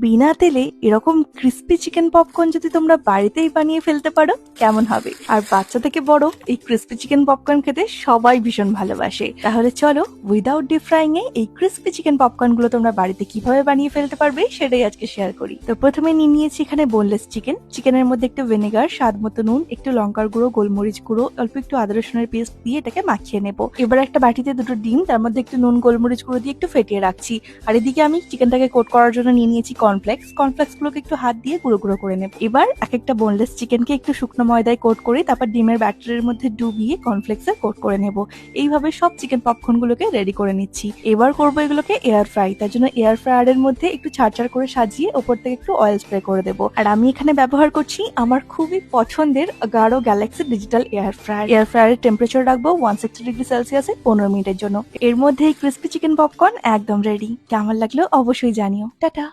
বিনা তেলে এরকম crispy chicken popcorn যদি তোমরা বাড়িতেই বানিয়ে ফেলতে পারো কেমন হবে? আর বাচ্চা থেকে বড় এই ক্রিস্পি চিকেন পপকর্ন খেতে সবাই ভীষণ ভালোবাসে। তাহলে চলো উইদাউট ডিপ ফ্রাইং এ এই ক্রিস্পি চিকেন পপকর্ন গুলো তোমরা বাড়িতে কিভাবে বানিয়ে ফেলতে পারবে সেটাই আজকে শেয়ার করি। তো প্রথমে নিয়ে নিয়েছি এখানে বোনলেস চিকেন। চিকেনের মধ্যে একটু ভিনেগার, স্বাদ মতো নুন, একটু লঙ্কার গুঁড়ো, গোলমরিচ গুঁড়ো, অল্প একটু আদা রসুনের পেস্ট দিয়ে এটাকে মাখিয়ে নেবো। এবার একটা বাটিতে দুটো ডিম, তার মধ্যে একটু নুন গোলমরিচ গুঁড়ো দিয়ে একটু ফেটিয়ে রাখছি। আর এদিকে আমি চিকেনটাকে কোট করার জন্য নিয়ে নিয়েছি কর্নফ্লেক্স গুলোকে একটু হাত দিয়ে গুঁড়ো গুঁড়ো করে নেব। এবার এক একটা বোনলেস চিকেনকে একটু শুকনো ময়দায় কোট করে তারপর ডিমের ব্যাটারের মধ্যে ডুবিয়ে কর্নফ্লেক্সে কোট করে নেব। এইভাবে সব চিকেন পপকর্ন গুলোকে রেডি করে নিচ্ছি। এবার করবো এগুলোকে এয়ার ফ্রাই। তার জন্য এয়ার ফ্রায়ারের মধ্যে একটু ছাড় করে সাজিয়ে ওপর থেকে একটু অয়েল স্প্রে করে দেবো। আর আমি এখানে ব্যবহার করছি আমার খুবই পছন্দের গারো galaxy digital air fryer. Air ফ্রায়ারের টেম্পারেচার রাখবো 160°C 15 মিনিটের জন্য। এর মধ্যে এই ক্রিস্পি চিকেন পপকর্ন একদম রেডি। কেমন লাগলো অবশ্যই জানিও। টাটা।